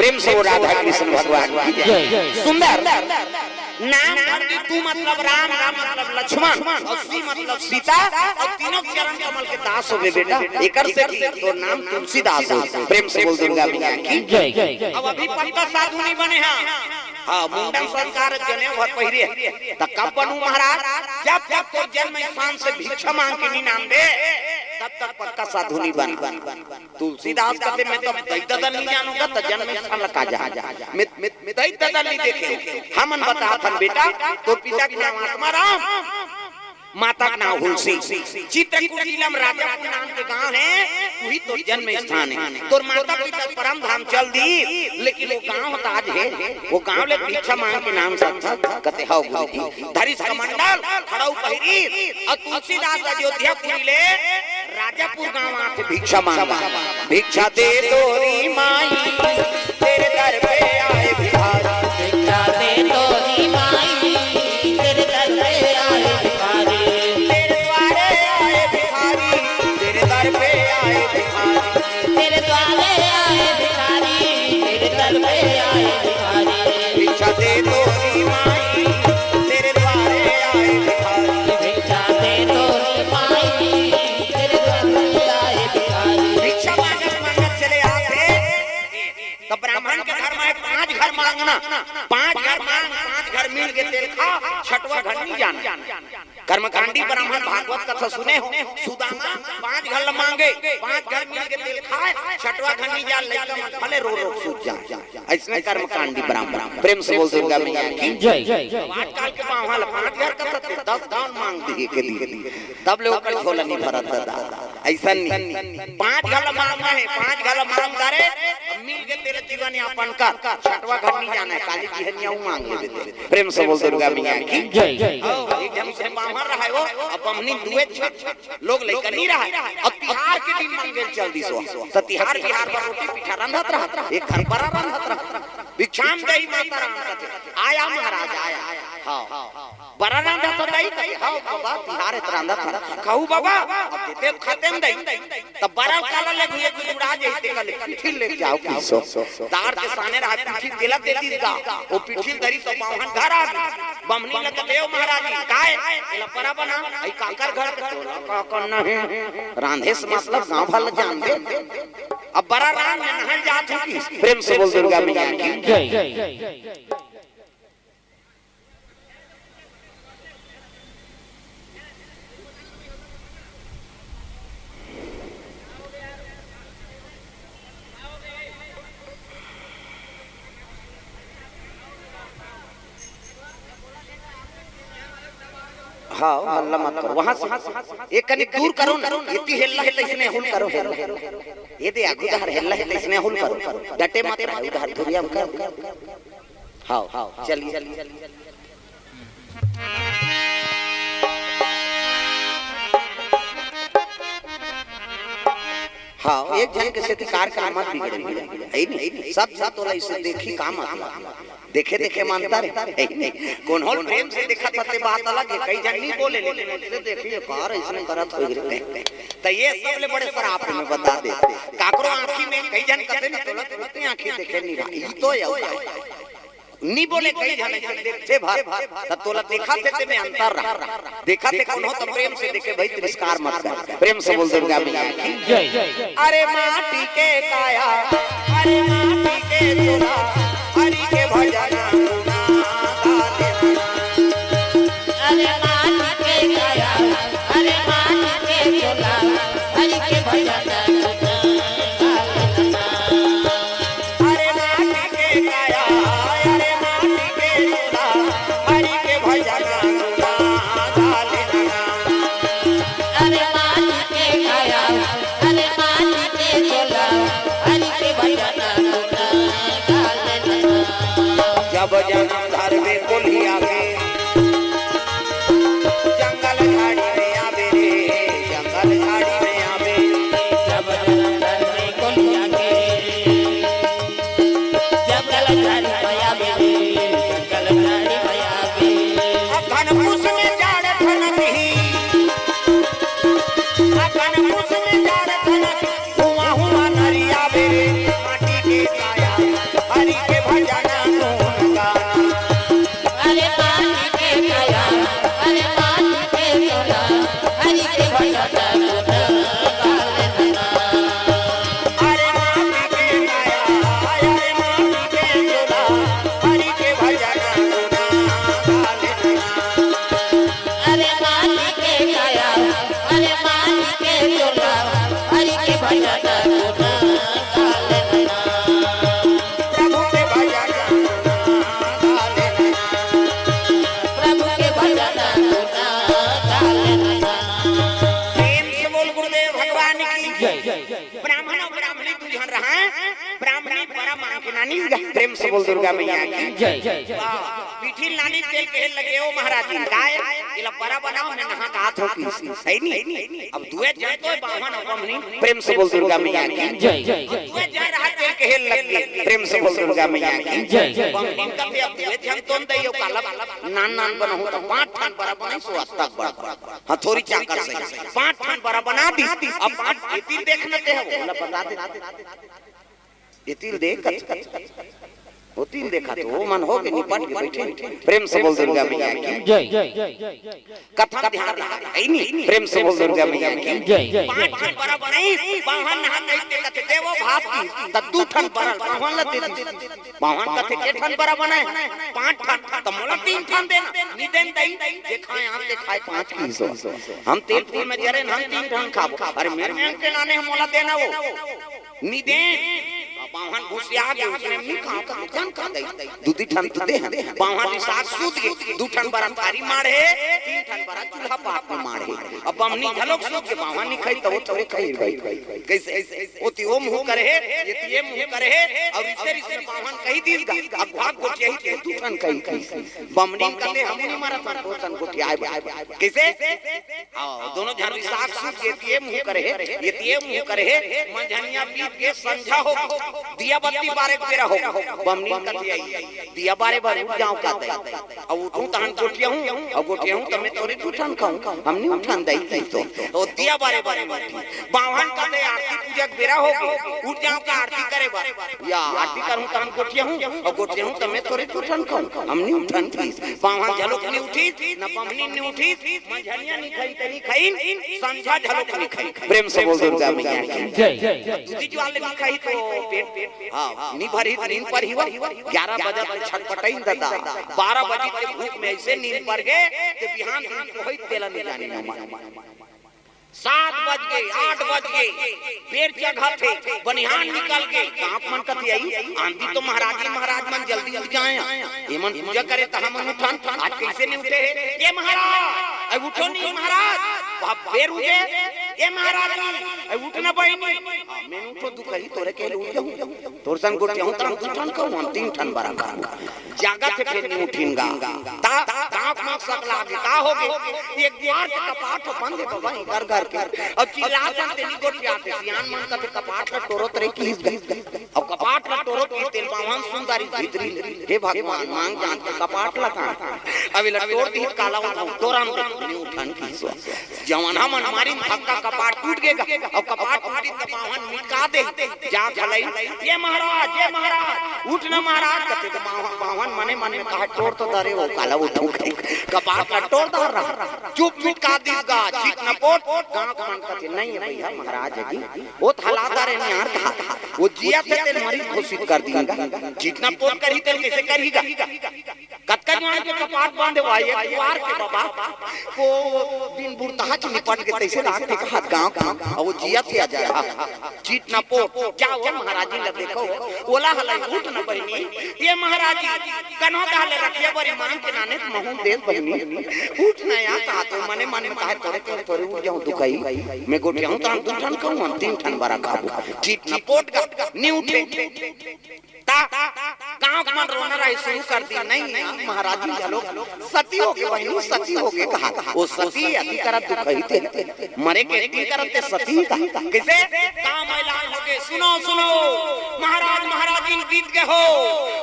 प्रेम से वो राधा कृष्ण भगवान की जय। सुंदर नाम धरती तू मतलब राम, राम मतलब लक्ष्मण और सी मतलब सीता और तीनों चरण कमल के दास हो बेटा। एकर से तो नाम तुलसीदास हो। प्रेम से बोल दुर्गा मैया की जय। अब अभी पत्ता साधु नहीं बने हैं। हाँ मुंडन संस्कार जनेऊ भर पहिरे त कब बनू महाराज? जब जब तो जन्म स्थान से भिक्षा मांग के नहीं नाम दे तब तक पक्का साधु नहीं बन। तुलसीदास कहते मैं तो दैत दल नहीं जानूंगा तो जन्म स्थान लगा जा मैं दैत दल नहीं देखे। हमन बता थन बेटा तो पिता के नाम आत्माराम, माता का नाम हुलसी, चित्रकूट जिला में राजापुर नाम के गांव है, वही तो जन्म स्थान है। तो माता पिता परम धाम चल दी, लेकिन वो गांव ताज है, वो गांव ले भिक्षा मांग के नाम साथ कहते हाउ धरिस कमंडल खड़ाऊ पहिरी और तुलसीदास अयोध्या पुरी ले राजापुर गांव आके भिक्षा मांगा। भिक्षा दे तोरी माई तेरे दर पे आए भिखारी, भिक्षा दे तोरी माई तेरे दर पे आए भिखारी, तेरे द्वारे आए भिखारी, तेरे दर पे आए भिखारी, तेरे द्वारे आए भिखारी, तेरे दर पे आए भिखारी। भिक्षा दे तोरी माई तेरे द्वारे आए भिखारी, भिक्षा दे तोरी माई तेरे द्वारे आए भिखारी। भिक्षा मांगत मांगत चले आते तो ब्राह्मण के घर में 5 घर मांगना, 5 घर मांग 5 घर मिल के तेल खा, छठवा घर नहीं जाना। कर्मकांडी ब्राह्मण भागवत कथा सुने हो, सुदामा 5 घर मांगे, 5 घर मिल के तेल खाए, छठवा घर नहीं जान लड़का मन फले रो रो सूझ जा। ऐसे कर्मकांडी ब्राह्मण। प्रेम से बोल दुर्गा मैया की जय। आजकल के पावल 5 घर का 10 दान मांग दिए के लिए तब लोग का झोला नहीं भरत दादा। ऐसा नहीं 5 घर मांगना है, 5 घर मांग दारे मिल के तेरे जीवन यापन का, छठवा घर नहीं जाना है, काली जी हनिया मांग ले। प्रेम से बोल दुर्गा मैया की जय। एक जन से बाहर रहा है वो अब हमनी दुए लोग लेकर नहीं रहा है। अब तिहार के दिन मंगल चल दी सो तो तिहार बिहार पर रोटी पिठा रंधत रहा, एक घर पर रंधत रहा, भिक्षाम देई माता राम कहते आया महाराज आया। हां बड़ा रंधत तो दई कही हां बाबा तिहार इतना रंधत कहू बाबा देते खाते में दई तब बड़ा काला ले घुए गुड़ा जैते कल पिठिल ले जाओ किसो दार के साने रहा पिठिल तेला दे दीगा वो पिठिल धरी तो बाहन घर आ बमनी लग देव महाराज काय एला परा बना आई काकर घर का करना है रांधे से मतलब गांव भल जान दे। अब बड़ा राम में नहल जात है की। प्रेम से बोल दुर्गा मैया की जय। हाँ हल्ला मत करो वहां से एक कनी दूर करो ना, इतनी हिल्ला हिल्ला इसने हुल करो, ये दे आगु दहर हिल्ला हिल्ला इसने हुल करो, डटे मत रहो उधर धुरिया में कर। हाँ चलिए हाँ एक जन के से कार का मत बिगड़े है नहीं सब तो इसे देखी काम देखे देखे मानता है नहीं कौन हो प्रेम से देखा था बात अलग है, कई जन नहीं बोले लेकिन देखिए कार इसने करत हो गए तो ये सबले बड़े शराब में बता दे काकरो आंखी में कई जन कहते ना तुरंत आंखें देखे नहीं रही तो नहीं बोले कई जन देखते भर तब तोला देखा थे में अंतर रहा देखा थे कौन हो तो प्रेम से देखे भाई तिरस्कार मत कर। प्रेम से बोल दुर्गा मैया की जय। अरे माटी के काया अरे माटी के चूल्हा हरि के भजन अरे माटी के काया अरे माटी के चूल्हा हरि के भजन जन्म धर में कोलिया के जंगल झाड़ी में आवे रे जंगल झाड़ी में आवे जब जन्म धर में कोलिया के जंगल झाड़ी में आवे रे जंगल झाड़ी में आवे घन फूस में जाड़ धनती घन फूस में जाड़ धनती हुआ हुआ नरिया रे माटी के काया हरि के भजना गुण गाना। अरे माटी के काया अरे माटी के चोला हरि के भजना गुण गाना। अरे माटी के काया अरे माटी के चोला हरि के भजना गुण गाना। अरे माटी के काया अरे माटी के चोला हरि के भजना गुण गाना। प्रभु के भजना प्रभु के भजना गुण गाना। प्रेम से बोल गुरुदेव भगवान की जय। ब्राह्मण और ब्राह्मणी दुल्हन रहा ब्राह्मणी बड़ा मां के नानी प्रेम से बोल दुर्गा मैया की जय। पीठी नानी तेल के लगे ओ महाराज जी गाय इला बड़ा बनाओ ने नहा हाथ हो की सही नहीं अब दुए जन तो ब्राह्मण और ब्राह्मणी प्रेम से बोल दुर्गा मैया की जय। दुए जन रहा तेल के लग प्रेम से बोल दुर्गा मैया की जय। ब्राह्मणी का पे अब दुए जन तोन दइयो काला नान नान बनहु तो 5 ठान बड़ा बनै सो तक बड़ा हथौड़ी चाकर से 5 ठान बड़ा बना दी। अब 5 इतिल देखने ते हो बोला बता दे इतिल देख वो तिल देखा तो वो मन हो के निपट के बैठे प्रेम से बोल दुर्गा मैया की जय। कथा ध्यान है नहीं प्रेम से बोल दुर्गा मैया की जय। 5 ठान बड़ा बनाई बाहन नहा नहीं देखते देवो भात की त 2 ठान बड़ा बाहन ल दे बाहन कथे के ठान बड़ा बनाए 5 ठान त मोला 3 ठान देना नी देन दई जे खाए हम ले खाए 5 की सो हम तेल फूल में जरे हम 3 ठान खाबो। अरे मेरे में के नाने हम मोला देना वो नी दे बाहन घुसिया के उसने नहीं खाओ का जान खा दई दूधी ठन तो दे बाहन साग सूद के 2 ठन बड़ा थारी मारे 3 ठन बड़ा चूल्हा पात में मारे। अब हमनी झलोक सूद के बाहन नहीं खाई तो थोड़े खाई भाई कैसे ओती ओ मुंह करे ये ये मुंह करे और इसे बाहन कही दी अब भाग गोटी ही के 2 ठन कही बमनी करले हम नहीं मारा पर 2 ठन गोटी आए कैसे आओ दोनों झन साग सूद के ये मुंह करे ये मुंह करे मंझनिया बीत के संझा हो दिया बत्ती बारे तेरा हो बमनी कथी आई दिया बारे बारे जाओ का दे अब उठूं तहन गोटिया हूं अब गोटिया हूं तमे तोरे उठान खाऊं हम नहीं उठान दई तो दिया बारे बारे बावन का दे आरती पूजा बेरा हो उठ जाओ का आरती करे बारे या आरती करूं तहन गोटिया हूं और गोटिया हूं तमे तोरे उठान खाऊं हम नहीं उठान थी बावन झलोक नहीं उठी न बमनी नहीं उठी मंझनिया नहीं खाई तनी खाई संझा झलोक नहीं खाई प्रेम से बोल दुर्गा मैया की जय। दूधी ज्वाले नहीं खाई तो हां नी भरी नींद पर ही 11 बजे पर छटपटाई दादा 12 बजे के भूख में ऐसे नींद पड़ गए कि बिहान को होई तेला नहीं जाने ना 7 बज गए 8 बज गए पेड़ जगह थे बनिहान निकल गए कांप मन कथी आई आंधी तो महाराज मन जल्दी जाए ये मन पूजा करे त हम उठान आज कैसे नहीं उठे ये महाराज अब उठो नहीं महाराज वहां पेड़ उठे ये महाराज अब उठना पड़ी मैं उठो दुखई तोरे के उठ जाऊं तोर संग गुट जाऊं त 2 ठन कहूं हम 3 ठन बरा जागा थे फिर नहीं उठिनगा ता कांप मां सकला का हो गए एक द्वार के कपाट बंद है भाई घर घर के अब चिल्लात तेनी गोटी आते सियान मन का कपाट ला टोरत रे की अब कपाट ला टोरत की तेल बावन सुंदरी भीतरी हे भगवान मांग जान के कपाट ला का अब ला टोर दी काला तोरान नहीं उठान की जवाना मन मारी थक्का कपाट टूट गएगा अब कपाट टूटी त बावन मिटा दे जा खलाई ये महाराज उठ ना महाराज कहते तो बावन मने मन में कहा टोर तो दरे वो काला उठू कपाट ला टोर दर रहा चुप मिटा दीगा ठीक न पोट गांव का मन कहते नहीं है भैया महाराज जी वो थलादार है यार कहा वो जिया थे तेल मरी घोषित कर दिएगा जितना पोत करी तेल कैसे करेगा कतका जवान के कपाट बांधे भाई एक द्वार के बाबा वो दिन बुढ़ता च निपट के तैसे लाग के हाथ गांव का और वो जिया थे आ जा जीत ना पोत क्या वो महाराज जी ने देखो ओला हलाई उठ ना बहनी ये महाराज जी कन्हो डाले रखिए बड़ी मांग के नाने महू देश बहनी उठ ना या कहा तो मने मन में कहा तोरे उठ जाऊं दुखई मैं गोटिया हूं त 2 ठन कहूं 3 ठन बरा खाबो जीत ना पोट का नी उठे ता गांव मन रोना रही शुरू कर दी नहीं महाराज जी चलो सती हो गए वही सती हो गए कहा वो सती अति करत दुख ही थे मरे के अति करते सती का कैसे काम ऐलान हो गए सुनो सुनो महाराज महाराज इन गीत के हो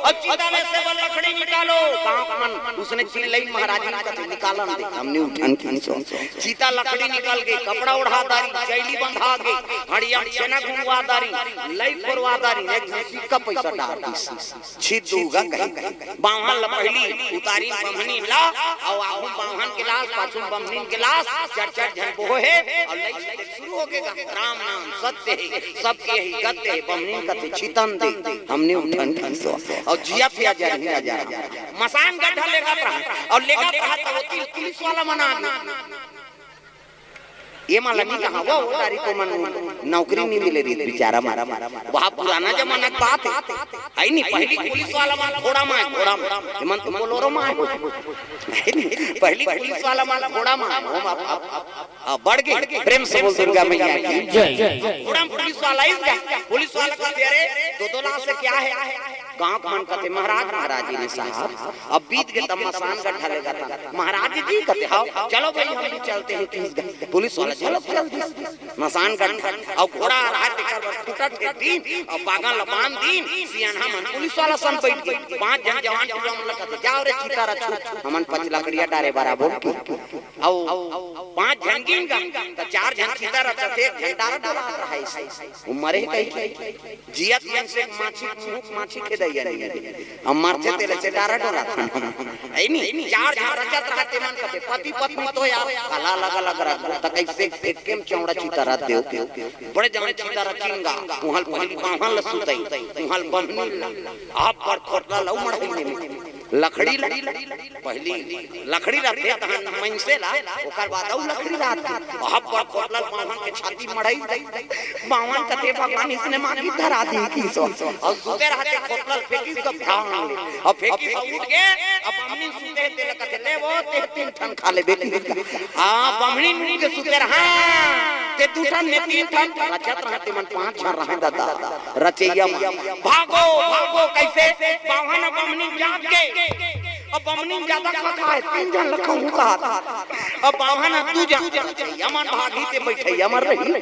अब चिता में से वो लकड़ी निकालो गांव मन उसने चिल्लाई महाराज जी का निकाला नहीं हमने उठान खींचो चिता लकड़ी निकाल के कपड़ा उड़ा दारी चैली बंधा के हड़िया छेना घुमवा दारी लई करवा दारी एक सिक्का पैसा डाल छिदूगा कहीं बाहन लपहली उतारी बमनी ला और आहू बाहन के लाश पाछू बमनी के लाश चढ़ चढ़ झलबो है और लई शुरू हो गया राम नाम सत्य है सबके ही गते है बमनी कते छितन दे हमने उठन खींचो और जिया पिया जा मसान गड्ढा लेगा और लेगा कहा तो पुलिस वाला मना ये मालूम नहीं कहा वो तारी को मन नौकरी नहीं मिले रही बेचारा मारा वहाँ पुराना जमाना की बात है नहीं पहली पुलिस वाला माल घोड़ा मार मन तुम बोलोरो मार पहली पुलिस वाला माल घोड़ा मार बढ़ गए प्रेम से बोल दुर्गा मैया की जय घोड़ा पुलिस वाला पुलिस वाला कहते अरे 2 लाख से क्या है गांव मन कहते महाराज जी ने साहब अब बीत गए तब मसान गड्ढा लेगा था महाराज जी कहते हाँ चलो भाई हम भी चलते हैं पुलिस वाला चलो मसान गड्ढा और घोड़ा रात लेकर टूटा थे और बागन लबान दिन सियाना मन पुलिस वाला सन बैठ गए 5 जन जवान पूरा मन कहते जाओ रे चिता रचू हमन 5 लकड़िया डारे बराबर की और 5 जन गिन तो 4 जन चिता रचते एक घंटा डरा रहा है मरे कहीं जियत मन से माछी के दैया हम मरते तेरे से डारा डरा है नहीं 4 जन रचत रहते मन कहते पति पत्नी तो यार अलग अलग रख त कैसे एक केम चौड़ा चिता रख देओ बड़े जन चिता रखिंगा उहल पहली बाहन ल सुतई उहल बमनी आप पर खोटला लऊ मड़ई में लकड़ी पहली लकड़ी रखते तहन मन से ला ओकर बाद औ लकड़ी रात अब पर खोटला बाहन के छाती मड़ई बावन कते भगवान इसने मांगी धरा दी की सो और सुते रहते खोटला फेंकी तो भाग और फेंकी सब उठ गए अब बमनी सुते तेल कते ले वो ते 3 ठन खा ले बेटी हां बमनी मुड़ी के सुते रहा ते 2 ठन ने 3 ठन रचत रहते मन 5 छन रहे दादा रचैया भागो भागो कैसे बावन बमनी जाग के अब बमनी ज्यादा खाता है 3 जन लखऊ कहा अब बावन 2 जन यमन भागी ते बैठे यमर रही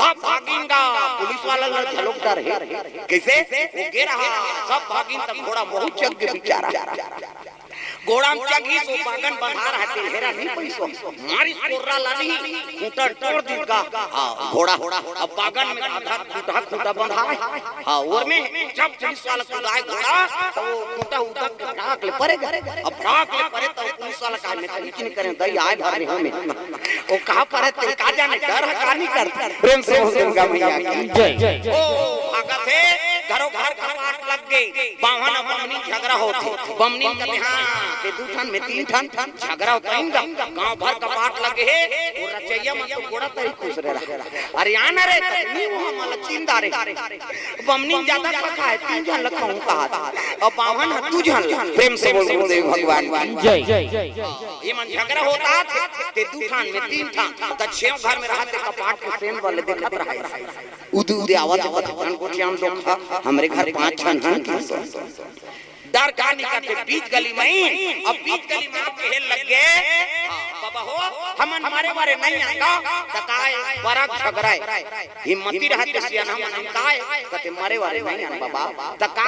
सब भागिंगा पुलिस वाला झलोक डर है कैसे वो गिरा सब भागिन तक घोड़ा बहुत चग के बेचारा घोड़ा में चगी सो बागन बंधा रहते हेरा नहीं पैसो मारी कोर्रा लाली खूंटा तोड़ दीगा घोड़ा अब बागन में आधा खूंटा बंधा है हां और में जब पुलिस वाला कुदाए घोड़ा तो खूंटा उधर ढाक ले परे अब ढाक ले परे तो पुलिस वाला का में कुछ नहीं करे दई आए भर में हमें वो कहां पर है ते का जाने डर का नहीं करता प्रेम से दुर्गा मैया की जय ओ भागत है घरों घर कपाट लग गई बावन बमनी झगड़ा होते बमनी कहते हां ते 2 ठन में 3 ठन झगड़ा होता गांव भर कपाट लगे है वो रचैया मत गोड़ा तई खुश रहा अरे आना रे नहीं वो हमला चिंदा रे बमनी ज्यादा कथा है 3 जन लखऊ कहा और बावन 2 जन प्रेम से बोल गुरुदेव भगवान जय ये मन झगड़ा होता ते 2 ठन में 3 ठन त 6 घर में रहते कपाट के सेम वाले देखत रहे उदू दे आवाज बतन को हम लोग हमरे घर 5 ठन हन डर का नहीं करते बीच गली में अब बीच गली में आप खेल लग गए बाबा हो हम हमारे बारे नहीं आएगा तकाए बड़ा झगड़ाए हिम्मती रहते सियान हम काय कहते मारे वाले नहीं आने बाबा तका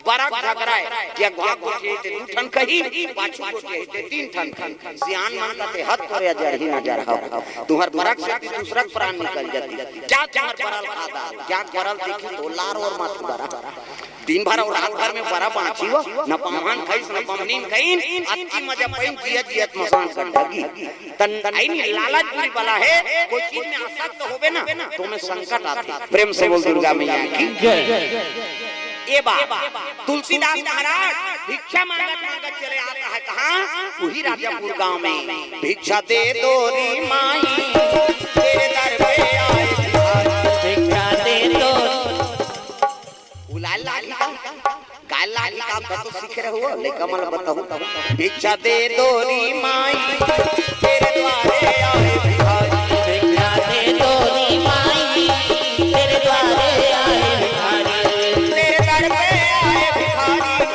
बड़ा झगड़ाए क्या गवा कोठे ते 2 ठन कही पाछू कोठे ते 3 ठन सियान मन कहते हद करे जर ही नजर हो तुम्हार बड़ा से दूसरा प्राण निकल जाती क्या चार परल खाता क्या करल देखी तो लार और माथ बड़ा दिन भर और रात भर में बड़ा बाँची हो न पावन खाइस न बमनीन खाइन अति मजा पाइन जियत मसान कर ढगी तन आई नहीं लालच बुरी बला है कोई चीज में आसक्त होवे ना तो में संकट आती प्रेम से बोल दुर्गा मैया की जय ए बा तुलसीदास महाराज भिक्षा मांगत चले आता है कहां वही राजापुर गांव में भिक्षा दे दो री माई तेरे दर पे आए भिक्षा दे दो उलाल लाली गाल लाली का तो सीख रहे हो लेकिन मैं बताऊं भिक्षा दे दो री माई तेरे द्वारे आए भिखारी भिक्षा दे दो री माई तेरे द्वारे आए भिखारी तेरे दर पे आए भिखारी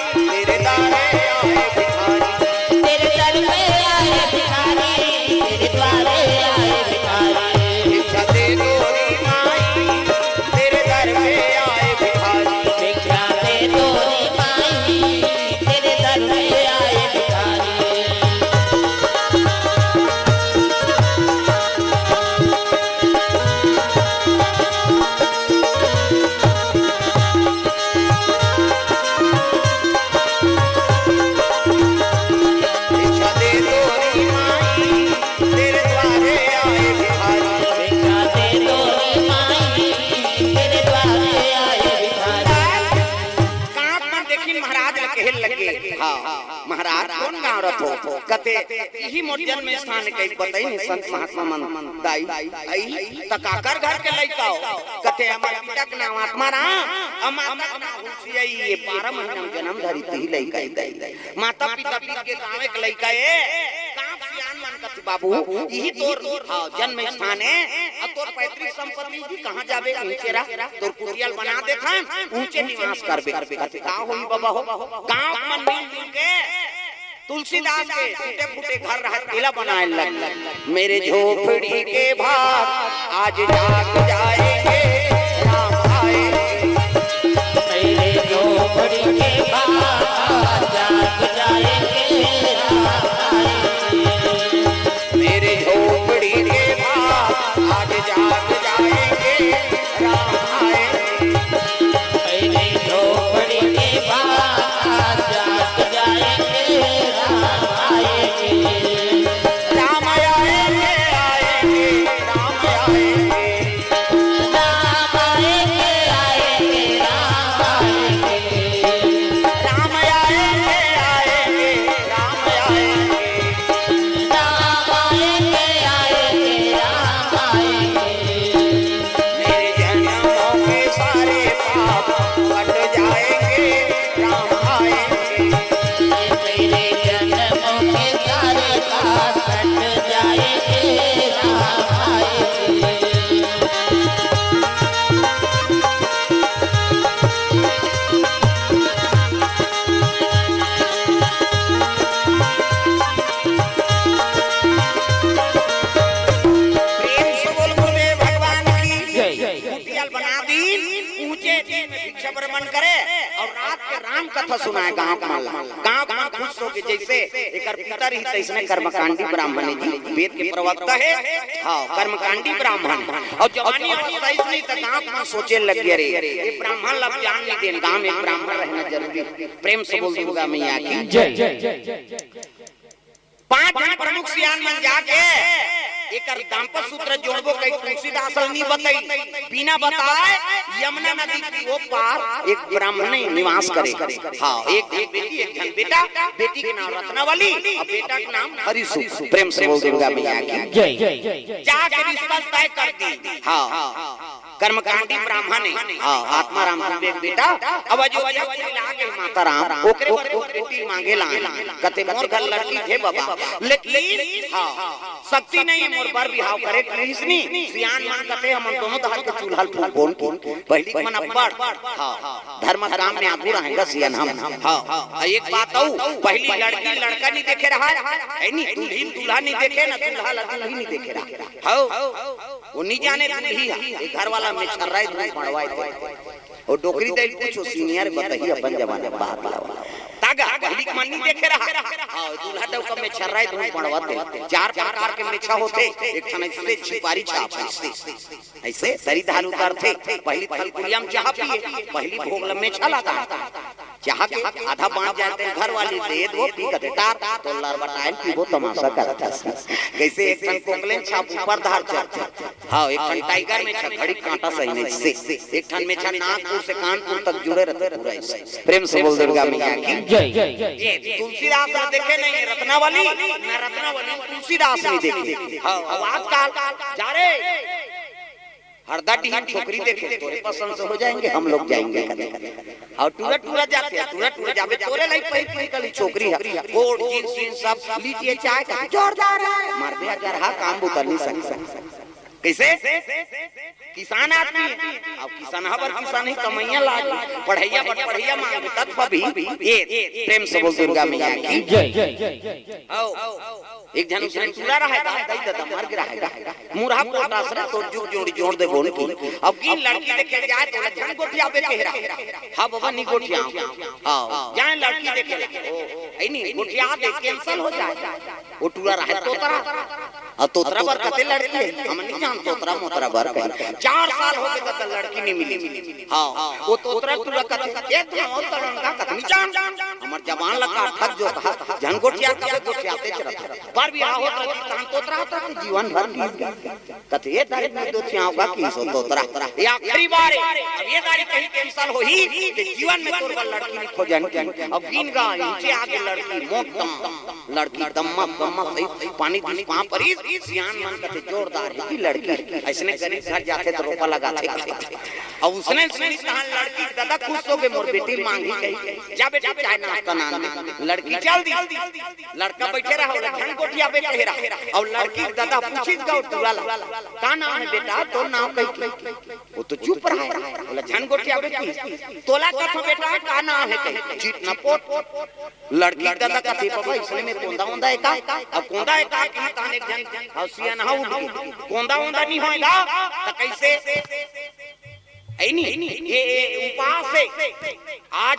देखी महाराज कहल लगे हाँ महाराज कौन गाँव रथो कते यही मोर जन्म स्थान कई बताई नहीं संत महात्मा मन दाई आई तकाकर घर के लइका कते हमर पिता के नाम आत्मा ना माता के नाम हुसिया ये 12 महीना में जन्म धरी तही लइका दाई माता पिता के गाँव के लइका ए काम सियान मन कति बाबू यही तोर जन्म स्थान है अब तोर पैतृक संपत्ति जी कहां जाबे ऊंचेरा तोर कुटिया बना देखा ऊंचे निवास करबे का होई बाबा हो गांव मन मिल के तुलसीदास के टूटे फूटे घर रह केला बनाए लग मेरे झोपड़ी के भाग आज जाग जाएंगे राम आएंगे मेरे झोपड़ी के भाग जाग जाएंगे राम आएंगे मेरे झोपड़ी के भाग आज जाग जाएंगे राम आएंगे मेरे झोपड़ी के भाग जाग जाएंगे राम आएंगे राम आएंगे आएंगे राम आएंगे राम आएंगे आएंगे राम आएंगे राम आएंगे आएंगे राम आएंगे राम आएंगे आएंगे राम आएंगे मेरे जन्मों के सारे पाप कट जाएंगे राम आएंगे मेरे जन्मों के सारे पाप कट जाएंगे राम आएंगे प्रेम से बोल बोले भगवान की जय कुटिया बना दी ऊंचे भिक्षा भ्रमण करे और रात के राम कथा सुनाए गांव गांव खुश हो के जैसे एकर पिता रही तैसने कर्मकांडी ब्राह्मण जी वेद के प्रवक्ता है हां कर्मकांडी ब्राह्मण और जवानी अवस्था इसलिए त गांव में सोचे लग गए रे ये ब्राह्मण लब जान नहीं देन गांव में ब्राह्मण रहना जरूरी प्रेम से बोल दुर्गा मैया की जय 5 जन प्रमुख सियान मन जाके एकर दाम्पत्य सूत्र जोड़बो कई तुलसीदास नहीं बताई बिना बताए यमुना नदी की वो पार एक ब्राह्मण निवास करे हां एक बेटी एक जन बेटा बेटी के नाम रत्नावली और बेटा के नाम हरिसु प्रेम से बोल दुर्गा मैया की जय जाके रिश्ता तय कर दी हां कर्मकांडी ब्राह्मण हां आत्मा राम विवेक बेटा अब जो लागे माता राम ओकरे पर बेटी मांगे ला कते मोर घर लड़की थे बाबा लेकिन हां शक्ति नहीं मोर बर बिहाव करे कृष्णी सियान मान कते हम दोनों दहर के चूल्हा फूल कौन पहली मन अब्बड़ हां धर्म काम में आगू रहेगा सियान हम हां एक बात हूं पहली लड़की लड़का नहीं देखे रहा है नहीं दुल्हन दूल्हा नहीं देखे ना दूल्हा दुल्हन नहीं देखे रहा हां वो नहीं जाने दूल्ही है घर वाला में चल रहा है दूध पड़वाए थे और डोकरी दे पूछो सीनियर बताइए अपन जमाने बाहर वाला तागा पहली मन नहीं देखे रहा हां दूल्हा तो कब में चल रहा है दूध पड़वाते 4 प्रकार के मेछा होते एक थाने से छिपारी छाप ऐसे सरी धान उतारते पहली थलकुलिया में चाह पिए पहली भोग लम्बे छला था चाह के आधा बांट जाते घर वाली दे दो पी के टार तो लर बटाइल की वो तमाशा करता कैसे एक थन कोकलेन छाप ऊपर धार चढ़ता हां एक थन टाइगर में छड़ी कांटा सही नहीं से एक थन में नागपुर से कानपुर तक जुड़े रहते पूरा ऐसे प्रेम से बोल दुर्गा मैया की जय तुलसीदास देखे नहीं रत्नावली न रत्नावली तुलसीदास नहीं देखे हां आवाज काल जा रे हरदा टीम छोकरी देखे तोरे पसंद से हो जाएंगे हम लोग जाएंगे और टूरा जाते हैं टूरा जाबे तोरे लाई पही कली छोकरी है कोट जींस सब लीजिए चाय का जोरदार है मार दे अगर हां काम बुतर नहीं सकता कैसे किसान आदमी अब किसान हबर किसान ही कमैया लाज पढ़ैया बट पढ़ैया मांग तत्व भी ये प्रेम से बोल दुर्गा मैया की जय एक जन उसने चूड़ा रहा है दई ददा मार के रहा है मुरहा पोटा सरे तो जुग जोड़ी जोड़ दे बोल की अब की लड़की देखे जाए तो जन गोटिया पे कह रहा हां बाबा नी गोटिया हां जाए लड़की देखे ऐ नी गोटिया दे कैंसिल हो जाए वो टूरा रहा तोतरा और तोतरा बर कते लड़की है हम नहीं जान तोतरा मोतरा बर 4 साल हो गए तो लड़की नहीं मिली हां वो तोतरा टूरा कते एक और तड़न का कते नहीं जान हमर जवान लगा ठग जो कहा झनकोटिया के गोटियाते चरत पर भी आहो तान तोतरा होता जीवन भर कथे दारी में दोथिया होगा की सो तोतरा ये आखिरी बार अब ये दारी कहीं कैंसिल होई तो जीवन में तोर लड़की खोजन अब गिन गा नीचे आके लड़की मोटम लड़की दम्मा दम्मा सही पानी दी वहां पर ही सियान मन कथे जोरदार है की लड़की ऐसने करी घर जाते तो रोपा लगाते अब उसने सुनी कहा लड़की दादा खुश हो गए मोर बेटी मांगी गई जा बेटा चाय नाश्ता नान लड़की चल दी लड़का बैठे रहा झन कोठिया पे कह रहा और लड़की दादा पूछी गौ तुला का नाम है बेटा तो नाम कही वो तो चुप रहा बोला झन कोठिया पे की तोला कथो बेटा का नाम है कही चीट न पोट लड़की दादा कथी बाबा इसने में कोंदा ओंदा है का अब कोंदा है का की ताने जन हसिया ना हो कोंदा ओंदा नहीं होएगा त कैसे ऐ नहीं ये उपास है आज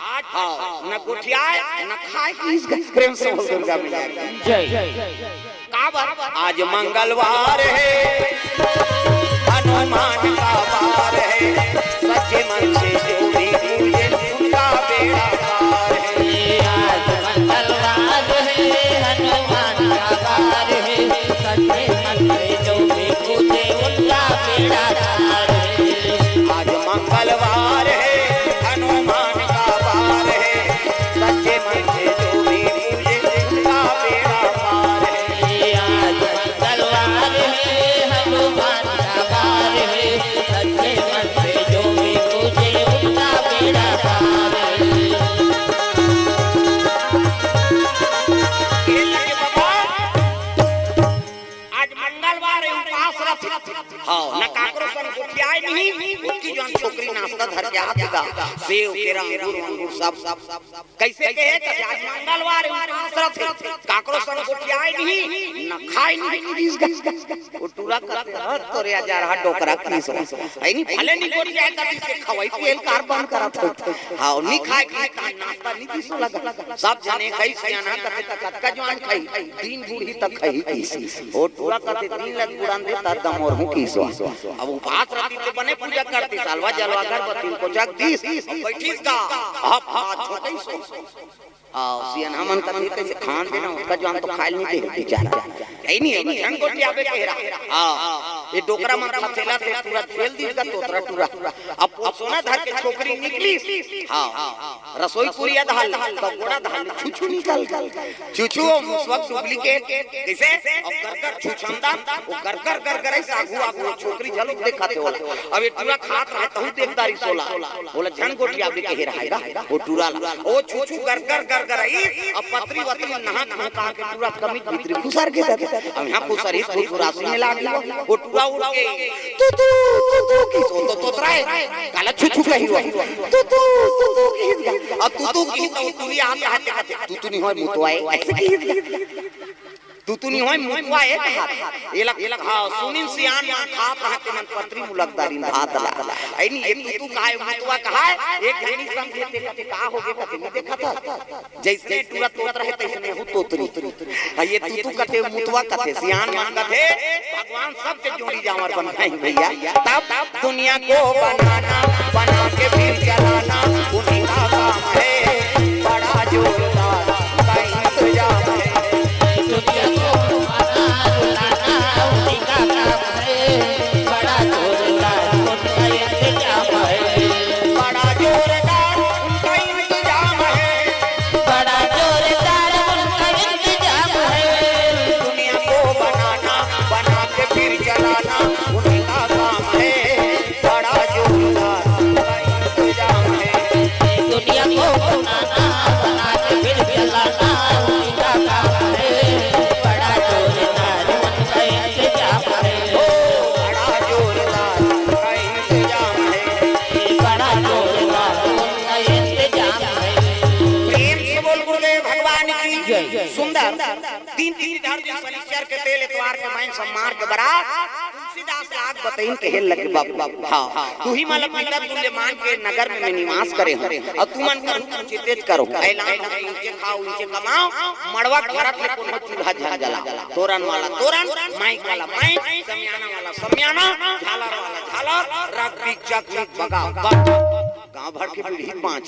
न गोठियाए न खाए इस प्रेम से हो दुर्गा मैया जय का आज मंगलवार है हनुमान का वार है सच्चे मन से जो भी पूजे उनका बेड़ा पार है आज मंगलवार है हनुमान का वार है सच्चे मन से जो भी पूजे उनका बेड़ा पार है आज मंगलवार है हनुमान का वार है सच्चे मन से जो भी पूजे उनका बेड़ा पार है आज मंगलवार है हनुमान का वार है सच्चे मन से जो भी पूजे उनका बेड़ा पार है ये लगे बाबा आज मंगलवार है उपास रथ हां न काकरो सन गोठियाए नहीं उसकी जो छोकरी नाश्ता धर के आतेगा सेव केरा अंगूर सब कैसे कहे कि आज मंगलवार है उपास रथ काकरो सन गोठियाए नहीं न खाए नहीं वो टूरा करते तोरे आ जा रहा डोकरा किस है नहीं भले नहीं गोठियाए कभी से खवाई तेल कारबान करत हां नहीं खाए खाए नाश्ता नहीं किस लगा सब जाने कई सियाना करते तक का जवान खाई तीन बूढ़ी तक खाई किस वो टूरा करते तीन लग बुड़ान देता दम और हूं किस अब उपास रखी तो बने पूजा करती सालवा जलवा अगरबत्ती को जग दीस बैठीस का अब हाथ छोटे सो सियन हमन कथी कैसे खान देना उसका जवान तो खाइल नहीं दे बेचारा है नहीं झन कोठिया पे कह रहा हां ये डोकरा में थेला से पूरा तेल दी का तोतरा टूरा अब सोना धर के छोकरी निकली हां रसोई पूरी धाल तो गोड़ा धाल छुछु निकल छुछु मुसवक डुप्लीकेट कैसे अब गरगर छुछंदा वो गरगर ऐसे आगू छोकरी झलक दिखाते होला अब ये टूरा खात रहा तहु देखदारी सोला बोला झन कोठिया पे कह रहा है वो टूरा ओ छुछु गरगर गरई अब पत्री वत्री नहा नहा का के पूरा कमी भीतर खुसर के अब यहां खुसरी खुरासी में लागी वो टूरा उड़ के तू की तो तोतराए काला छुछु कही हुआ तू की अब तू की तो तू ही आते हाथे तू नहीं होय मुतवाए ऐसे की तू नहीं होय मुतवाए हाथ ये लग हां सुनिन सियान मान खात हाथे मन पत्री मुलकदारी भात ला आई नहीं तू काहे मुतवा कहा एक घनी संग देते कहते का हो गए कहते नहीं देखा था जैसे टूरा तोत रहे तैसे हो तोतरी ये तू कहते मुतवा कहते सियान मान कहते भगवान सब के जोड़ी जावर बनाए भैया तब दुनिया को बनाना बना के फिर चलाना उन्हीं का काम है बड़ा जोरदार का इंतजाम है दुनिया को बनाना उन्हीं का काम है बड़ा जोरदार उनका इंतजाम है बड़ा जोरदार उनका इंतजाम है बड़ा जोरदार उनका इंतजाम है दुनिया को बनाना बना के फिर चलाना उन्हीं का काम है बड़ा जोरदार उनका इंतजाम है दुनिया को बनाना बना के फिर चलाना उन्हीं का काम है बड़ा जोरदार उनका इंतजाम है बड़ा जोरदार उनका इंतजाम है बड़ा जोरदार उनका इंतजाम है प्रेम से बोल गुरुदेव भगवान की सुंदर तीन धार दिन शनिचर के तेल इतवार के मैं सम्मार के बरात तुलसीदास आग बतईन के हेल लगे बाबू हां तू ही मालक मिला तुझे मान के नगर में निवास करे और तू मन कर चितेज करो ऐलान इनके खाओ इनके कमाओ मड़वा घरत में कोनो चूल्हा जल जला तोरण वाला तोरण माइक वाला माइक समियाना वाला समियाना झालर वाला झालर रग चक बगा गांव भर के पीढ़ी पांच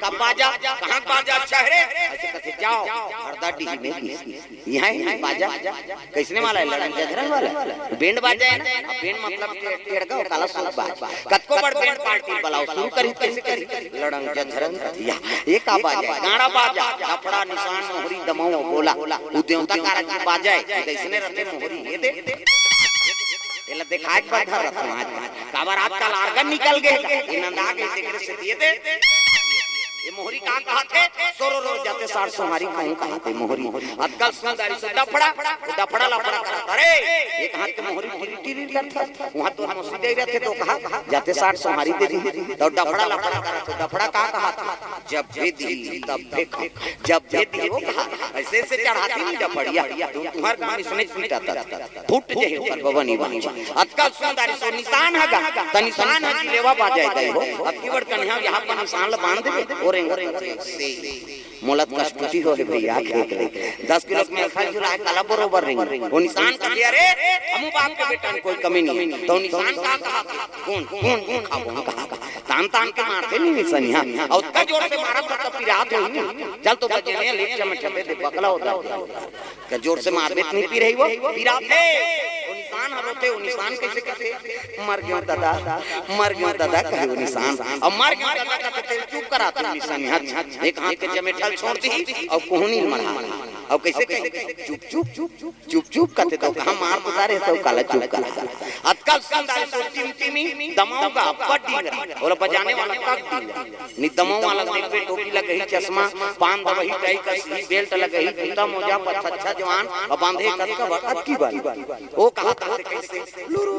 का बाजा कहां बाजा चेहरे ऐसे कैसे जाओ हरदा डीही में यहां बाजा कैसने वाला है लड़न जधरन वाला बैंड बाजा है ना बैंड मतलब टेड़का काला सूट बाज कतको बड़ बैंड पार्टी बुलाओ शुरू करी कैसे करी लड़न जधरन ये का बाजा गाना बाजा कपड़ा निशान मोहरी दमाओ बोला उ देवता कारक की बाजा है कैसने रहते मोहरी ये दे एला देखा एक बार धर समाज काबर आजकल आर्गन निकल गए इनंदा के जिक्र से दिए दे ये मोहरी का कहा थे सोरो रो जाते 700 हमारी कहूं कहा थे मोहरी आजकल सुंदरी से डफड़ा लफड़ा करता अरे एक हाथ के मोहरी टीरी करता वहां तो हम सीधे रहते तो कहा जाते 700 हमारी दे दी तो डफड़ा लफड़ा करता तो डफड़ा का कहा था जब दे दी तब फेंक जब दे दी वो कहा ऐसे से चढ़ाती नहीं डफड़िया तुम्हार गाड़ी सुने पीटाता फुट जे ऊपर बबनी बनी आजकल सुंदरी से निशान है त निशान है लेवा बा जाए हो अब की बड़ कन्या यहां पर निशान बांध दे से मोलत कष्टुची हो है भैया खेत ले 10 किलो में खाई जुला काला बरोबर रिंग वो निशान का दिया रे हम बाप के बेटा कोई कमी नहीं तो निशान का कहा कौन खाओ कहा तान के मारते नहीं निशानिया और उतना जोर से मारा तो पिरात हो चल तो बजे ने लेट चमटे दे पगला होता क्या जोर से मार दे नहीं पी रही वो पिरात है वो निशान हरोते वो निशान कैसे करते मर गयो दादा कहे वो निशान अब मर गयो दादा कहते चुप कराते निशान हाथ एक हाथ के जमेठल छोड़ दी और कोहनी मरा और कैसे चुप करते तो कहां मार उतारे तो काला चुप करा आजकल संदारी सोचती में दमाऊंगा पट्टी बोला बजाने वाला का नि दमाऊ वाला देख पे टोपी लगे ही चश्मा पान दवही टाई का बेल्ट लगे ही जूता मोजा पर अच्छा जवान और बांधे कद का अब की बात वो कहा कैसे लुरु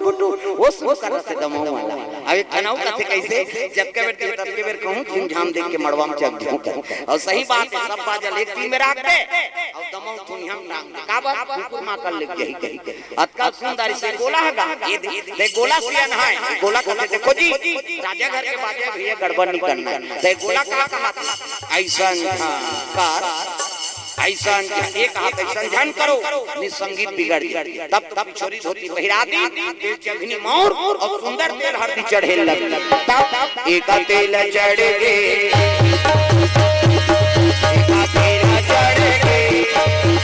बुटू वो सब कर से दमाऊ वाला अब खनाऊ कहते कैसे जब के बेर तब के बेर कहूं झूम झाम देख के मड़वा में चक झूम और सही बात है सब बाजा एक टीम में रख दे और दमाऊ तुम हम का बात कुकुर मां कर ले यही आजकल सुंदरी से गोला है ये देख गोला से ना है गोला कहते देखो जी राजा घर के बाजे भैया गड़बड़ नहीं करना देख गोला कहा ऐसा कर ऐसा एक हाथ ऐसा ध्यान करो नि संगीत बिगड़ जाए तब छोरी धोती पहिरा दी चंगनी मोर और सुंदर तेल हरदी चढ़े लग तब एक तेल चढ़ गे एक तेल चढ़ गे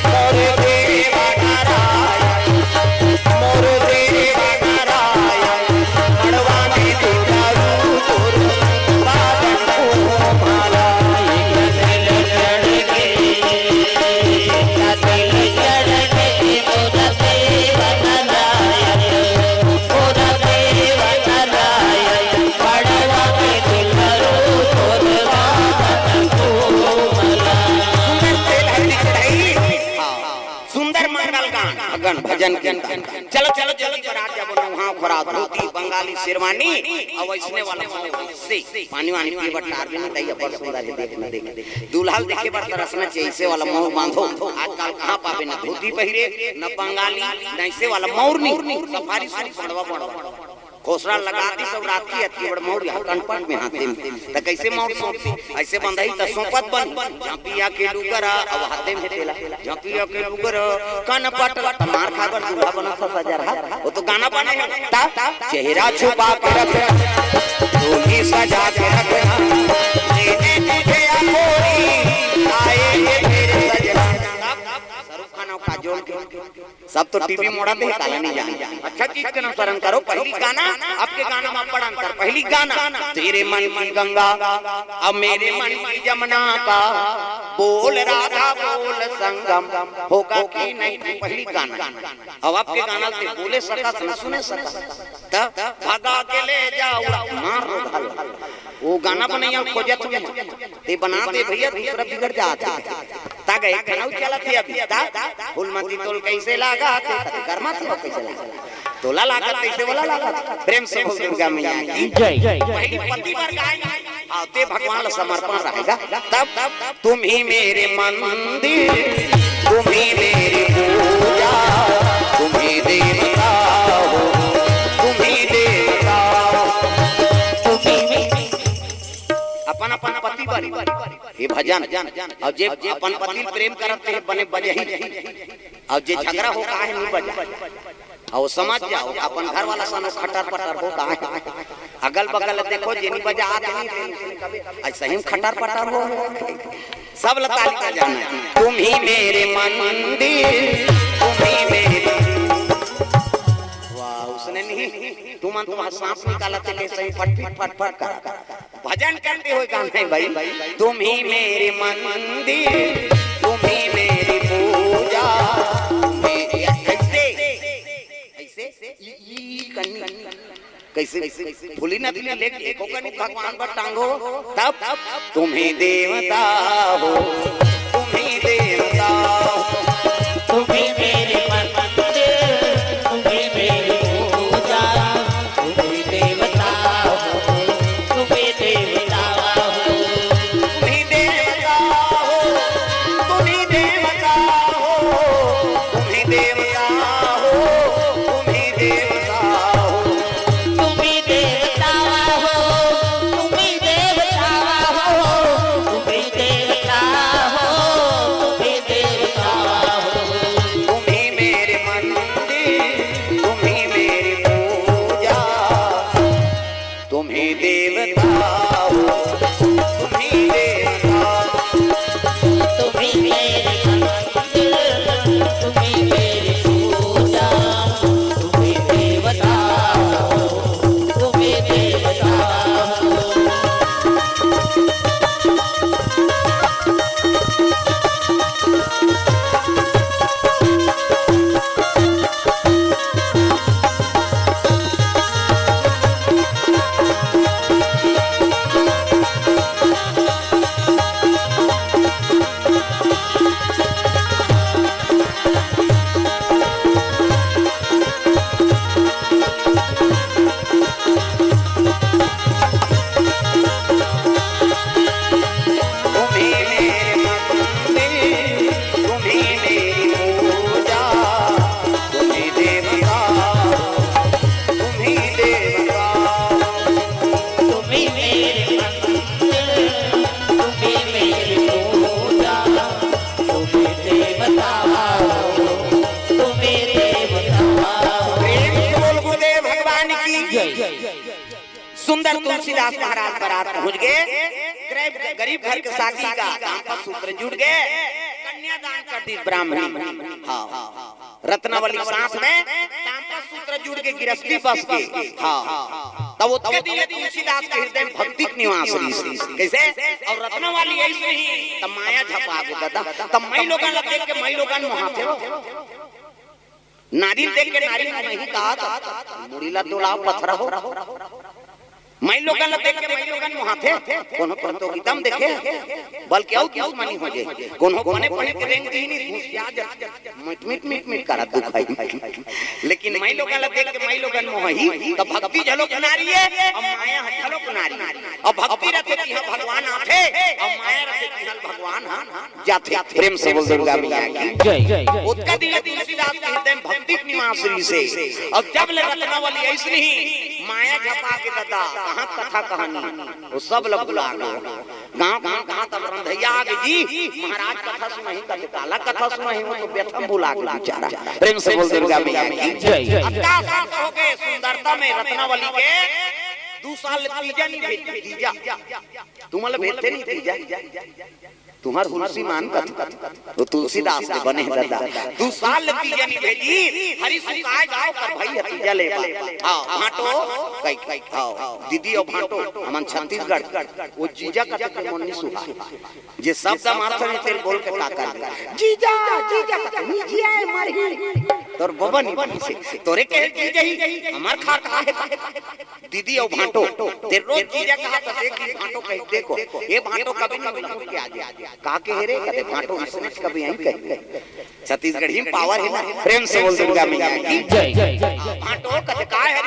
मोर देवा नारायण मोर देवा नारायण मड़वा में दुलारू तोर बादन को माला एक तेल चढ़ गे भजन चलो चलो जल्दी बरात जब वहां खराब धोती बंगाली शेरवानी और वैसने वाला से पानी वानी पी बटार भी नहीं दैया पर सुंदर है देख दूल्हा देखे पर तरसना चाहिए वाला मोह बांधो आजकल कहां पावे ना धोती पहिरे न बंगाली न ऐसे वाला मोरनी सफारी सूट पड़वा पड़वा खोसरा लगाती सब रात की अति बड़ मोड़ कनपन में हाथे में त कैसे मोड़ सोपी ऐसे बंधाई त सोपत बन झापिया के लुगरा अब हाथे में तेला झापिया के लुगरा कनपट मार खाकर दूल्हा बना था सजरा वो तो गाना बने है ता चेहरा छुपा के रख डोली सजा के रखना लेने तुझे मोरी आए मेरे सजना सरूफ खाना का जोड़ के सब तो टीवी मोड़ा पे काला नहीं जाने अच्छा चीज के अनुसरण करो पहली गाना आपके गाना में बड़ा अंतर पहली गाना तेरे मन की गंगा अब मेरे मन की जमुना का बोल राधा बोल संगम होगा कि नहीं पहली गाना अब आपके गाना से बोले सका न सुने सका भागा के ले जाओ मार वो गाना बनैया खोजत में ते बना दे भैया दूसरा बिगड़ जाता ता गए गाना चला थे अभी ता फूलमती तोल कैसे लगा थे कर्मा थे कैसे लगा तोला लगा कैसे वाला लगा प्रेम से दुर्गा मैया की जय पहली पति बार गाएंगे आते भगवान समर्पण रहेगा तब तुम ही मेरे मंदिर तुम ही मेरी पूजा तुम ही देवता हो तुम ही देवता अपन अपन पति बारी ये भजन और जे अपन पति प्रेम करते हैं बने बजे ही और जे झगड़ा हो का है नहीं बजा और समझ जाओ अपन घर वाला सन खटर पटर हो का है अगल बगल देखो जेनी बजा आते नहीं ऐसा ही खटार पटार हो सब लताली का जाना है। तुम ही मेरे मंदिर तुम ही मेरे वाह उसने नहीं तुम सांस निकाला थे कैसे फट फट फट फट भजन करते हुए गाना है भाई। तुम ही मेरे मंदिर तुम ही मेरी पूजा कैसे कैसे भूली ना दिली लेके भगवान पर टांगो तब तुम्हें देवता हो तुम्हें देवता हो तुम्हें मेरे मंदिर तुम्हें मेरी पूजा तुम्हें देवता हो तुम्हें देवता हो तुम्हें देवता हो तुम्हें देवता हो तुम्हें देवता हो तुम्हें देवता सुंदर तुलसीदास महाराज बारात पहुंच गए। गरीब घर के साथी का दाम्पत्य सूत्र जुड़ गए। कन्यादान कर दी ब्राह्मणी। हाँ रत्नावली सांस में दाम्पत्य सूत्र जुड़ के गिरफ्ती बस के। हाँ तब उसके दिए तुलसीदास के हृदय में भक्ति निवास रही। कैसे और रत्नावली ऐसे ही तब माया झपा के दादा तब मई लोगों ने देख के मई लोगों ने वहां थे नारी देख के नारी ने नहीं कहा मुड़ीला तोला पत्थर हो मैं लोगों ने देख के मैं लोगों ने वहां थे कोनो तो एकदम देखे बल्कि और किस मनी हो जाए कोनो कोने कोने के रेंग ही नहीं मिट मिट मिट मिट करा दुखाई लेकिन मैं लोगों ने देख के मैं लोगों ने वही तो भक्ति झलो नारी है और माया झलो नारी और भक्ति रखे कि हां भगवान आथे और माया रखे कि हां भगवान हां जाते प्रेम से बोल दुर्गा मैया की जय। उसका दिल तुलसीदास के हृदय में भक्ति निवास से और जब ले रत्नावली ऐसे ही माया झपा के दादा कहां कथा कहानी वो सब लोग बुला गए गांव गांव कहां तब रंधैया आ गई जी महाराज कथा सुनाई कल काला कथा सुनाई वो तो व्यथा बुला के बेचारा प्रेम से बोल दुर्गा मैया की जय। अक्का साथ हो गए सुंदरता में रत्नावली के 2 साल तीजा नहीं भेज तीजा तुम्हारे भेजते नहीं तीजा तुम्हार हुलसी मान तो तुलसीदास के बने दादा 2 साल तीजा नहीं भेजी हरि सुखाए गांव पर भाई तीजा ले हां भाटो कई कई आओ दीदी और भाटो हमन छत्तीसगढ़ वो जीजा का के मन नहीं सुहा जे शब्द मारत नहीं तेल बोल के का कर जीजा जीजा जीजा मरही तोर बाबा नहीं तोरे के जीजा ही हमार खा है दीदी और भाटो तेरे रोज जीजा कहा तो देख भाटो कह देखो ये भाटो कभी नहीं के आ जाए का के हेरे कदे भाटो इसने कभी यहीं कह छत्तीसगढ़ ही पावर है ना प्रेम से बोल दुर्गा मैया की जय। भाटो कदे का है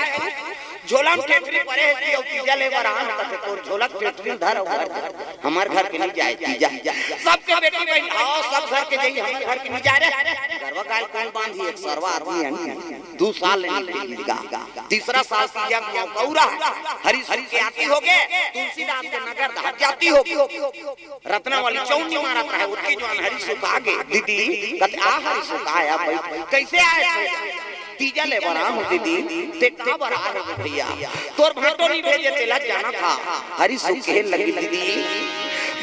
झोला में टेटरी परे है और तीजा ले बरान कदे तो झोला टेटरी धर हमार घर के नहीं जाए तीजा सबके बेटी बहन आओ सब घर के जाई हमार घर के नहीं जा रे गरवा गाल काल बांधी एक सरवा आदमी है 2 साल नहीं मिलेगा तीसरा साल तीजा कौरा हरि के आती हो गए तुलसीदास के नगर धार जाती होगी रत्नावली चौनी मारा है उसकी जवान हरि सुखा गए दीदी कहते आ हरि सुखाया भाई कैसे आए तीजा ले बरा हो दीदी ते का बरा है भैया तोर भाटो नहीं भेजे तेला जाना था हरी सुखे लगी दीदी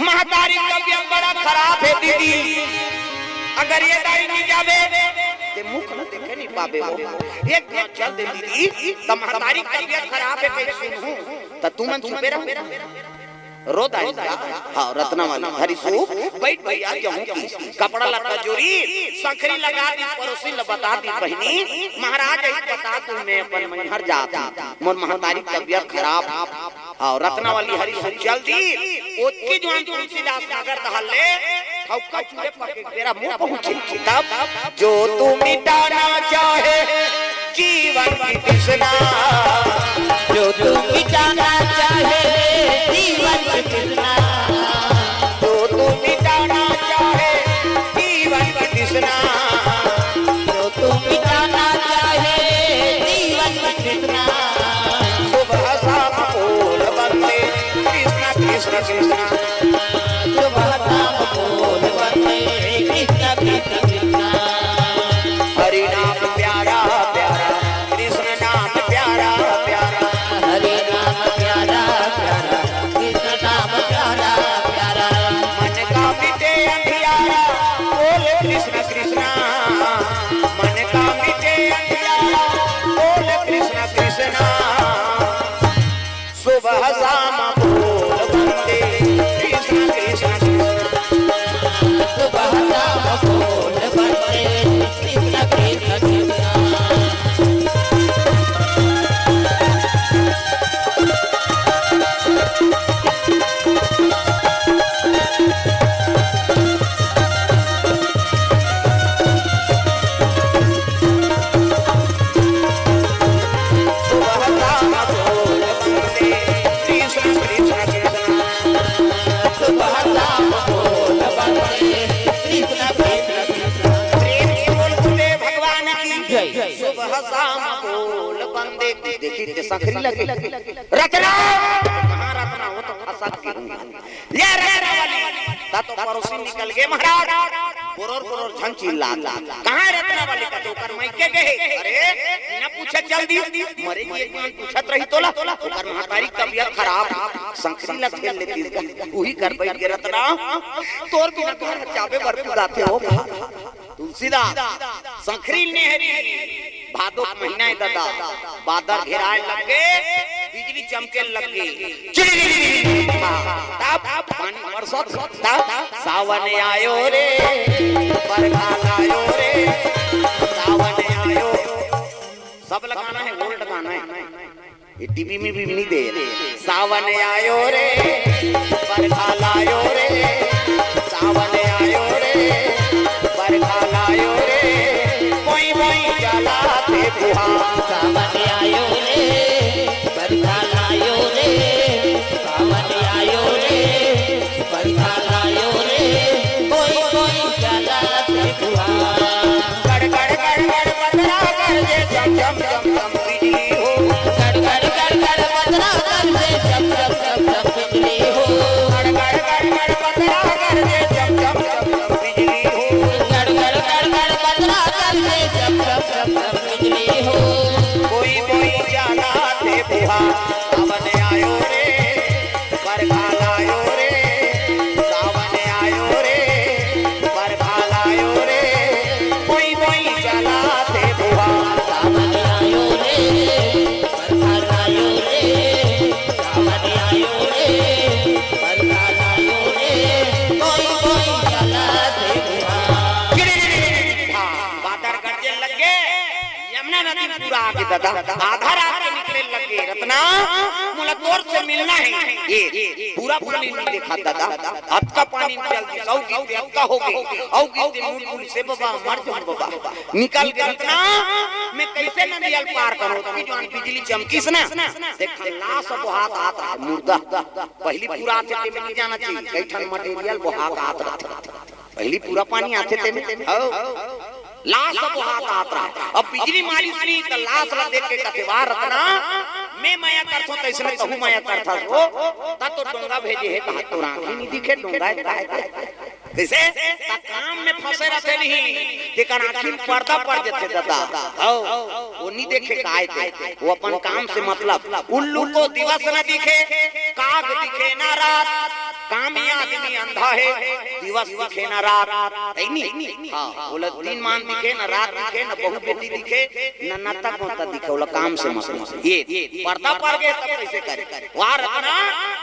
महतारी तबीयत बड़ा खराब है दीदी अगर ये दाई नहीं जावे ते मुख न देखे नहीं पावे वो एक दिन चल दे दीदी त महतारी तबीयत खराब है कैसे सुनूं त तू मन चुपे रह रोदा हां रत्ना वाली हरी सो बैठ भैया क्यों कपड़ा लत्ता जोरी सखरी लगा दी पड़ोसी ल बता दी बहनी महाराज ही बता तू मैं अपन मनहर जाता मोर महतारी तबीयत खराब और रत्ना वाली हरी सो जल्दी ओतकी जवान तुलसीदास नगर दहले हौका चूहे पके तेरा मुंह पहुंचे तब जो तू मिटाना चाहे जीवन की तृष्णा जो तू मिटाना चाहे जीवन की तृष्णा जो तू मिटाना चाहे जीवन की तृष्णा जो तू मिटाना चाहे जीवन की तृष्णा सुबह शाम बोल बंदे कृष्ण कृष्ण कृष्ण सुबह शाम बोल बंदे कृष्ण कृष्ण कृष्ण हरि नाम प्यारा प्यारा कृष्ण नाम प्यारा प्यारा हरि नाम प्यारा प्यारा कृष्ण नाम प्यारा प्यारा मन का मिटे अंधियारा बोल कृष्ण कृष्ण मन का मिटे अंधियारा बोल कृष्ण कृष्ण सुबह शाम बोल बंदे कृष्ण कृष्ण कृष्ण सुबह शाम बोल बंदे कृष्ण कृष्ण कृष्ण सुबह शाम बोल बंदे कृष्ण कृष्ण कृष्ण सुबह शाम बोल बंदे कृष्ण कृष्ण कृष्ण प्रेम से बोल बोले भगवान की जय सुबह शाम बोल बंदे देखी ते सखरी लगी रचना कहां रत्ना हो तो फंसा के ये रत्ना वाली ता तो पड़ोसी निकल गए महाराज पुरोर पुरोर झन चिल्ला कहां रत्ना वाली का तो कर मायके गए अरे न पूछे जल्दी मरे की एक पूछत रही तोला ओकर महतारी तबीयत खराब संखरी ला खेल लेती वही कर बैठ के रत्ना तोर बिना तोर चाबे बर जाते हो तुलसीदास संखरी नेहरी भादो महीना है दादा बादल घेराए लग गए बिजली चमके लग गई तब पानी बरसत तब सावन आयो रे बरखा आयो रे सावन आयो सब लगाना है गोल्ड गाना है ये टीवी में भी नहीं दे सावन आयो रे बरखा लायो रे सावन आयो रे बरखा लायो रे कोई कोई जलाते फुहार सावन आयो रे बरखा लायो रे सावन आयो रे बरखा लायो रे कोई कोई जलाते फुहार गड़ गड़ गड़ गड़ बदला कर दे जम जम जम जम बिजली हो गड़ गड़ गड़ गड़ बदला कर दे जम जम जम जम बिजली हो गड़ गड़ गड़ गड़ बदला कर दे जम जम जम जम बिजली हो गड़ गड़ गड़ गड़ बदला कर दे जम जम जम जम बिजली हो कोई कोई जलाते फुहार सावन आयो रे बरखा लायो रे सावन आयो रे बरखा लायो रे कोई कोई जलाते फुहार सावन आयो रे बरखा लायो रे सावन आयो रे बरखा लायो रे कोई कोई जलाते फुहार बादर गरजे लगे यमुना नदी पूरा आगे दादा आधा रात में निकले लगे रत्ना मुला तोर से मिलना है ये पूरा पानी नहीं देखा दादा अब का पानी चल गया गीते अब का हो गए औ गीते मूल से बाबा मर जाऊं बाबा निकल के रत्ना मैं कैसे नदियाल पार करूं तभी जवान बिजली चमकीस ना देख लाश अब हाथ आता है मुर्दा पहली पूरा आते ते में नहीं जाना चाहिए कैठन मटेरियल वो हाथ आता पहली पूरा पानी आते ते में लाश अब हाथ आता है अब बिजली मारी सुनी तो लाश ला देख के कतेवार रत्ना मैं माया करथो तैसे में कहूं माया करथा हो ता तो डोंगा भेजे है कहा तो राखी नहीं दिखे डोंगा है कैसे ता काम में फंसे रहते नहीं तेकर आखिर पर्दा पड़ जाते दादा हो वो नहीं देखे काय थे वो अपन काम से मतलब उल्लू को दिवस न दिखे काग दिखे ना रात कामी आदमी अंधा है दिवस दिखे ना रात नहीं हां बोला दिन मान दिखे ना रात दिखे ना बहू बेटी दिखे ना नाता कोता दिखे बोला काम से मतलब ये पर्दा पड़ गए तब कैसे करे वाह रत्ना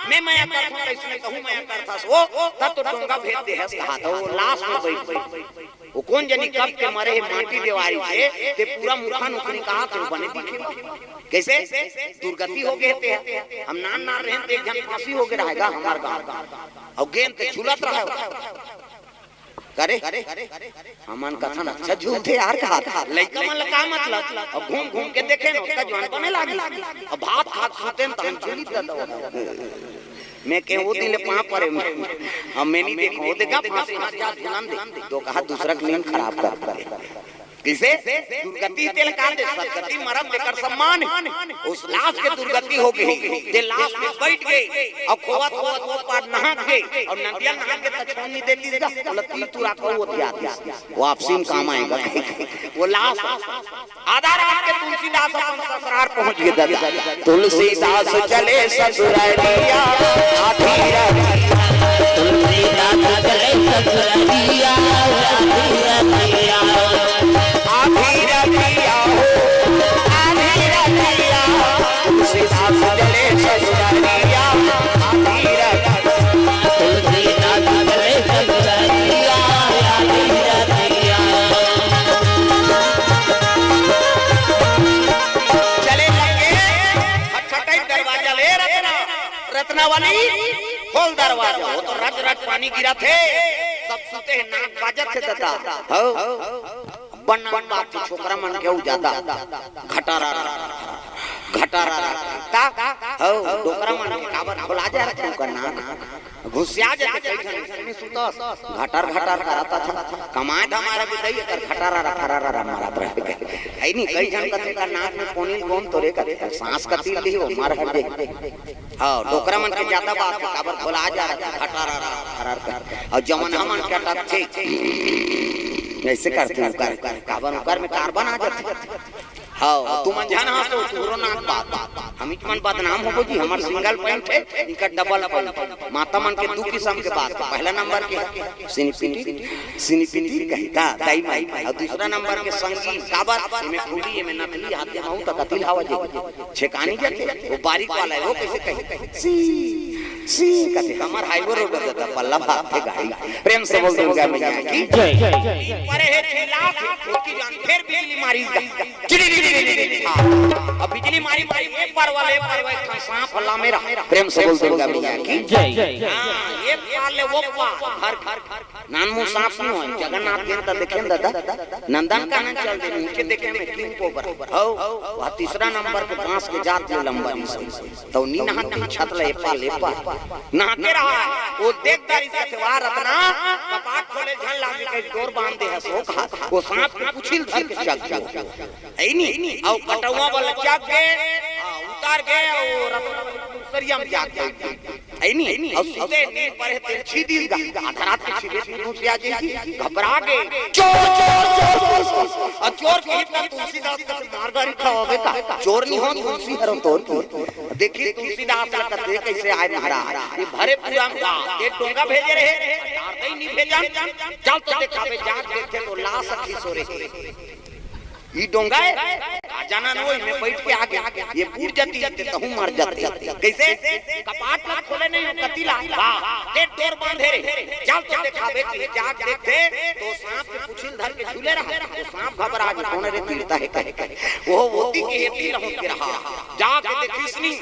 मैं करता कैसे कहूं मैं करता वो तब तो डोंगा भेज दे है कहा तो लाश में बैठ वो कौन जानी कब के मरे है माटी देवारी से ते पूरा मुखा नुखनी कहा तो बने दिखे कैसे दुर्गति हो गए थे हम नान नार रहे थे एक जन फांसी हो गया रहेगा हमार गांव और गेंद पे झूलत रहा करे हमन कथन अच्छा झूठे यार कहा लइका मन का मतलब अब घूम घूम के देखे न उसका जवान बने लागी अब भात खात सुते त हम चली दे मैं के वो दिन पा परे हम मैं नहीं देखो वो देखा फांसी हजार जन्म दे तो कहा दूसरा क्लीन खराब कर किसे दुर्गति तेल काट दे सदगति मरम देकर सम्मान उस लाश के दुर्गति हो गई ते लाश में बैठ गई और खोवत वो पार नहा गई और नदिया नहा के तछोनी देती जा बोला तू राखो वो दिया वो आपसी में काम आएगा वो लाश आधा रात के तुलसीदास अपन ससुराल पहुंच गए दादा तुलसीदास चले ससुरालिया आधी रात तुलसीदास चले ससुरालिया आधी रात खोल दरवाजा वो तो रज रज पानी गिरा थे सब सुते हैं नाक बाजत थे दादा हो बन्ना बाप छोकरा मन के उ ज्यादा घटारा ता हो डोकरा मन के काबर खोला जा रहा था नाक घुसिया जाते कई सुतस घटार कराता था कमाए हमारा भी दई कर घटारा मारा रहे है नहीं कई जन कथे का नाक में कोनी गोम तोरे का सांस का तीर दी हो मार हट दे हां डोकरा मन के ज्यादा बात काबर खोला जा रहा था घटारा और जमन हमन के टक थे ऐसे करते हैं काबर में कार्बन आ जाते हां तुम जान हां तो तोरो नाक बात हम मन बदनाम हो जी हमर सिंगल पॉइंट है इनका डबल पॉइंट माता मन के दो किस्म के बात पहला नंबर के सिनिपिटी कहता दाई माई और दूसरा नंबर के संगीत काबर में फूली में नकली हाथ में हूं तो कतिल हवा जे छेकानी जाते वो बारीक वाला है वो कैसे कहे सी कहते हमर हाईवे रोड दादा पल्ला भाग के गाड़ी प्रेम से बोल दूंगा मैं की जय परे है खिलाफ की जान फिर बिजली मारी अब बिजली मारी एक बार वाले सांप हल्ला मेरा प्रेम से बोल दूंगा मैं की जय हां एक पार ले वो घर नान मुंह सांप नहीं हो जगन्नाथ के त देखें दादा नंदन कानन चल दे उनके देखे में किंग कोबर हो वह तीसरा नंबर पे बांस के जात ले लंबा तो नी नहा छत ले पा नहा के रहा वो देखता इसका त्योहार रत्ना कपाट खोले झल लागे के डोर बांध दे है सो कहा वो सांप के कुछिल धर के चल है नहीं और कटवा वाला चक के उतार के और सरिया में जा के है नहीं और सीधे नींद पर है तिरछी दी आधरात की सीधे मुंह से आ जाएगी घबरा गए चोर और चोर की इतना तुलसीदास का मारगारी खाओगे का चोर नहीं हो तुलसी हरो तोर देखिए तुलसीदास का कथे कैसे आए महाराज ये भरे पूरा का एक डोंगा भेजे रहे डारते ही नहीं भेजा चल तो देखावे जाग देखे तो लाश अखी सोरे ई डोंगा है जाना न होई में बैठ के आगे ये पूर जाती तो हूं मर जाते कैसे कपाट ना खोले नहीं कतिला वाह ते डोर बांधे रे चल तो देखावे कि जाग देखते तो सांप के पुछिल धर के झूले रहा तो सांप घबरा गया कौन रे तीरता है कहे वो होती के हेती रहो के रहा जाग देखिसनी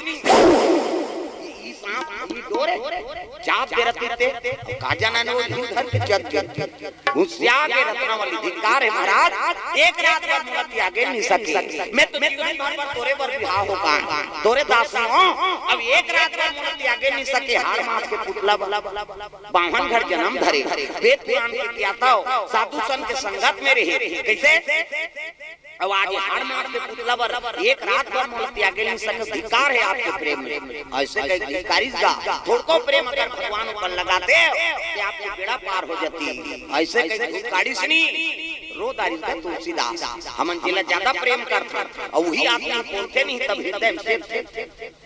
सांप ई डोरे जाप दे रते काजा ना नो धर के चक घुसिया के रत्नावली धिकार है महाराज एक रात बाद मुलती आगे नहीं सकी मैं तुम्हें बार तोरे बर बिहाव हो का तोरे दास हो अब एक रात बाद मुलती आगे नहीं सके हार मास के पुतला बाहन घर जन्म धरे वेद पुराण के क्या था साधु संत के संगत में रहे कैसे अब आज हर मास के पुतला बर एक रात भर मोल त्यागे नहीं सकत, धिक्कार है आपके प्रेम में। ऐसे कई कारिजगा थोड़को प्रेम अगर भगवान ऊपर लगाते तो आपकी बेड़ा पार हो जाती। ऐसे कई कारिजनी रो दारिज का तुलसीदास हमन जिला ज्यादा प्रेम करता और वही आपने बोलते नहीं तब हृदय से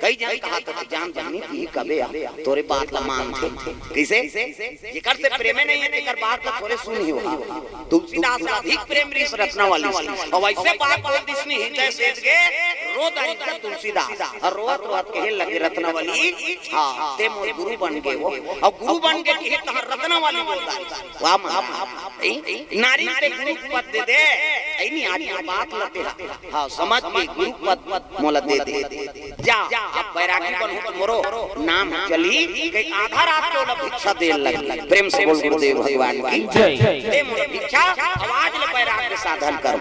कई जन कहा था जान जानी की कबे तोरे बात ला मान थे कैसे जेकर से प्रेमे नहीं है तेकर बात ला थोड़े सुन ही होगा। तुलसीदास अधिक प्रेम रीस रचना वाली और वैसे बात बोल दिसनी हृदय से के रो दारिज का तुलसीदास और रोत रोत के लगे रत्ना वाली। हां ते मोर गुरु बन गए वो और गुरु बन के के तहर रत्ना वाली बोल दारिज वाह नारी ते गुरु पद दे दे ऐनी आज बात लते। हां समझ के गुरु पद मोला दे दे जा अब बैरागी बन हो मोरो नाम चली के आधा रात को भिक्षा दे लग। प्रेम से बोल गुरुदेव भगवान की जय। ते मोर भिक्षा आवाज ले बैराग के साधन कर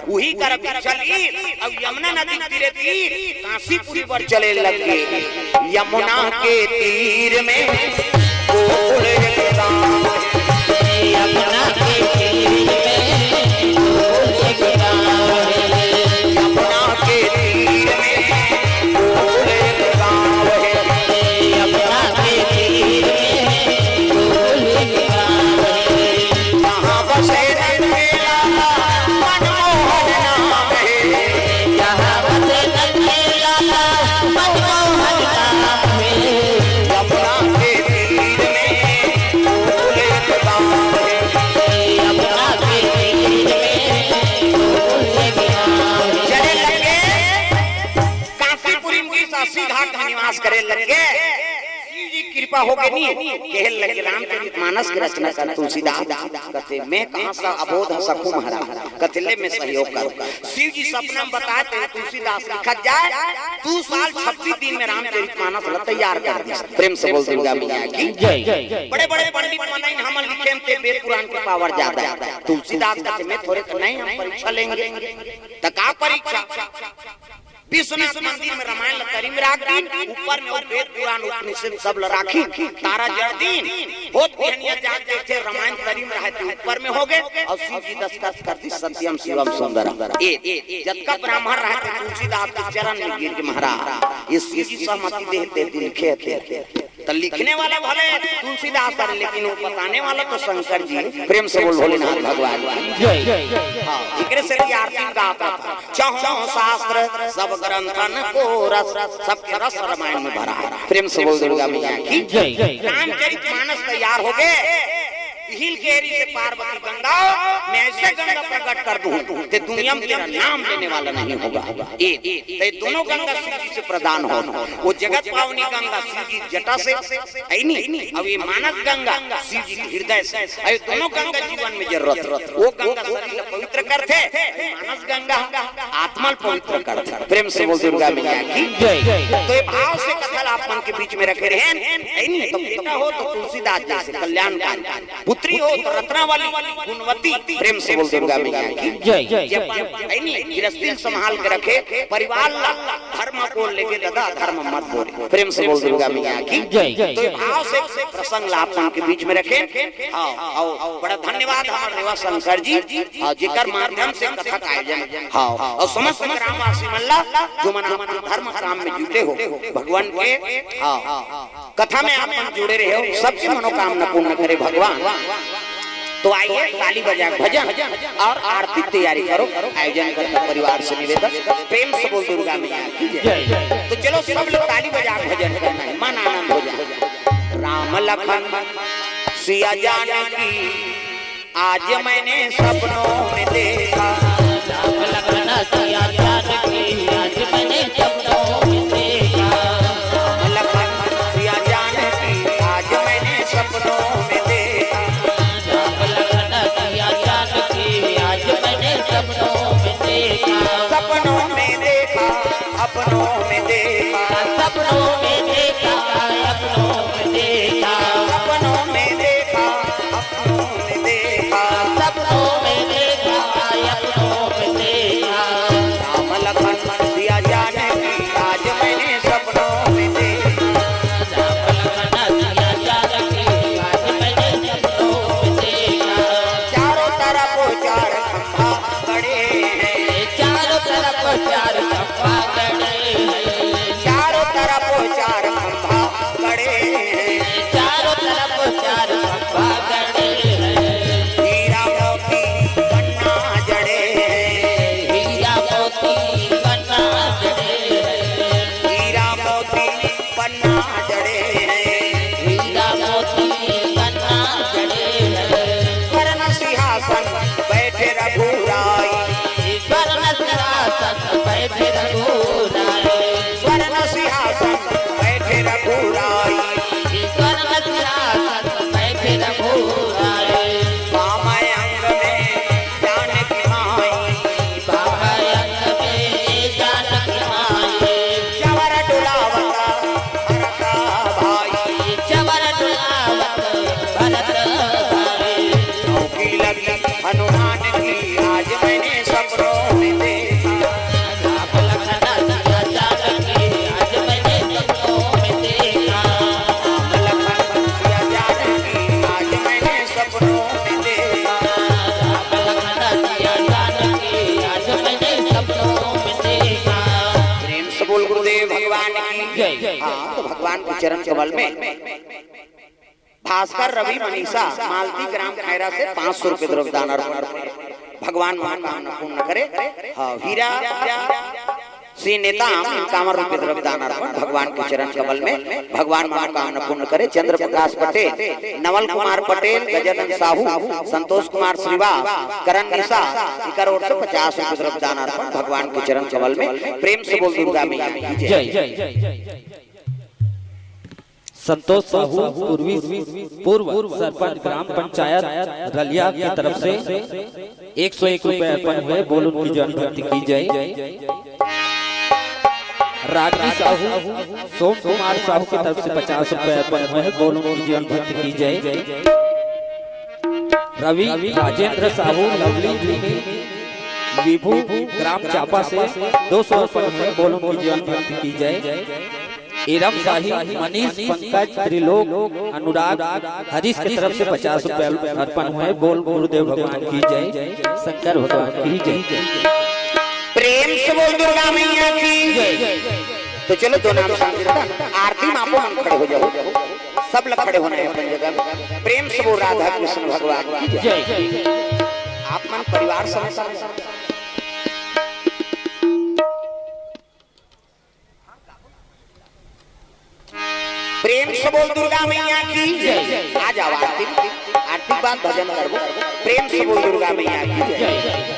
वही कर भिक्षा ली अब यमुना नदी तीरे थी काशीपुरी पर चले लगे। यमुना के तीर में गोकुल के गांव यमुना के तीर में गोकुल के गांव यमुना के तीर में गोकुल के गांव है यमुना के तीर में गोकुल के गांव जहाँ बसे रंगीला मनमोहन नाम है जहाँ बसे रंगीला मनमोहन नाम है यमुना के तीर में गोकुल के गांव है यमुना के तीर में गोकुल के गांव चले लगे काशीपुरी में सासी घाट में निवास करे लगे। शिव जी कृपा हो गई नहीं कहल लगे रामचरितमानस की रचना कर तुलसीदास कहते मैं कहां से अबोध सकूं महाराज कथले में सहयोग करो। शिव जी सपना में बताते हैं तुलसीदास लिखा जाए 2 साल 26 दिन में रामचरितमानस तैयार कर दिया। प्रेम से बोल दुर्गा मैया की जय। बड़े बड़े पंडित मनाई हम लिखे में वेद पुराण की पावर ज्यादा है। तुलसीदास कहते मैं थोड़े तो नहीं हम परीक्षा लेंगे त का परीक्षा विश्वनाथ मंदिर में रामायण करीम राख दिन ऊपर में और वेद पुराण उपनिषद सब राखी तारा जड़ दिन बहुत बढ़िया जाग देखे रामायण करीम रहते ऊपर में हो गए और शिव जी दस्तखत करती सत्यम शिवम सुंदरम ए जतका ब्राह्मण रहते तुलसीदास के चरण में गिर के महाराज इस शिव जी सहमति देते लिखे थे तो लिखने वाला भले तुलसीदास है लेकिन वो बताने वाला तो शंकर जी। प्रेम से बोल भोलेनाथ भगवान जय। हां एकरे से आरती गाता था चाहो शास्त्र सब ग्रंथन को रस सब के रस रामायण में भरा है। प्रेम से बोल दुर्गा मैया की जय। रामचरितमानस तैयार हो गए हिल केरी से पार्वती गंगा मैं ऐसे गंगा प्रकट कर दूं ते दुनिया में तेरा नाम लेने वाला नहीं होगा। ये दोनों गंगा शिव जी से प्रदान हो वो जगत पावनी गंगा शिव जी जटा से ऐनी अब ये मानस गंगा शिव जी के हृदय से ये दोनों गंगा जीवन में जरूरत वो गंगा शरीर पवित्र करते मानस गंगा आत्मा पवित्र करते। प्रेम से बोल दुर्गा मैया की जय। तो ये भाव से कथल आप मन के बीच में रखे रहे ऐनी तो बेटा हो तो तुलसीदास जैसे कल्याणकारी पुत्री हो तो रत्ना वाली गुणवती। प्रेम से बोल दुर्गा मैया की जय। गृहस्थी संभाल के रखे परिवार धर्म को लेके दादा धर्म मत बोले। प्रेम से बोल दुर्गा मैया की जय। तो भाव से प्रसंग लाभ के बीच में रखे। बड़ा धन्यवाद हमारे रेवा शंकर जी जिकर माध्यम से कथा का आयोजन और समस्त ग्रामवासी मल्ला जो मना धर्म काम में जुटे हो भगवान के कथा में आप जुड़े रहे हो सबकी मनोकामना पूर्ण करे भगवान। तो आइए ताली बजा भजन और आरती तैयारी करो आयोजन करते परिवार से निवेदन। प्रेम से बोल दुर्गा मैया की जय। तो चलो सब लोग ताली बजा भजन करना है मन आनंद हो जाए। राम लखन सिया जानकी आज मैंने सपनों में देखा राम लखन सिया जानकी आज मैंने सपनों में देखा लखन सिया जानकी आज मैंने सपनों में देखा राम लखन सिया जानकी आज मैंने सपनों में देखा सपनों में देखा अपनों में देखा सपनों में देखा अपनों में देखा सपनों में देखा अपनों में देखा सपनों में देखा अपनों में देखा राम सपनों में देखा। लखन सिया जानकी आज मैंने सपनों में देखा। प्रेम से बोल गुरुदेव भगवान की। हाँ, तो भगवान के चरण कमल में भास्कर रवि मनीषा मालती ग्राम खैरा से 500 रुपए द्रव्य दान अर्पण। भगवान मनोकामना पूर्ण करे। हाँ, हीरा श्री नेताम 51 रुपए द्रव्य दान अर्पण। भगवान के चरण कमल में भगवान मनोकामना पूर्ण करे। चंद्र प्रकाश पटेल, नवल कुमार पटेल, गजानन साहू, संतोष कुमार श्रीवास, करण निशा इकर ओर से 50 रुपए द्रव्य दान अर्पण। भगवान के चरण कमल में प्रेम से बोल दुर्गा मैया की जय। संतोष साहू पूर्व सरपंच ग्राम पंचायत रलिया की तरफ से 101 रुपए अर्पण हुए। बोल उनकी जन्मतिथि की जय। रागिनी साहू सोम कुमार साहू की तरफ से 50 रुपए अर्पण हुए। बोल उनकी जन्मतिथि की जय। रवि राजेंद्र साहू लवली विभू ग्राम चापा से 200 अर्पण हुए। बोल उनकी जन्मतिथि की जय। इरम शाही मनीष पंकज त्रिलोक अनुराग हरीश की तरफ से 50 रुपए अर्पण हुए। बोल गुरुदेव भगवान की जय। शंकर भगवान की जय। प्रेम से बोल दुर्गा मैया की जय। तो चलो दो नाम संकीर्तन आरती में आपो मन खड़े हो जाओ। सब लोग खड़े होने हैं अपनी जगह। प्रेम से बोल राधा कृष्ण भगवान की जय। आप मन परिवार समझ प्रेम से बोल दुर्गा मैया की जय। आ जाओ आरती, आरती बाद भजन करो। प्रेम से बोल दुर्गा मैया की जय।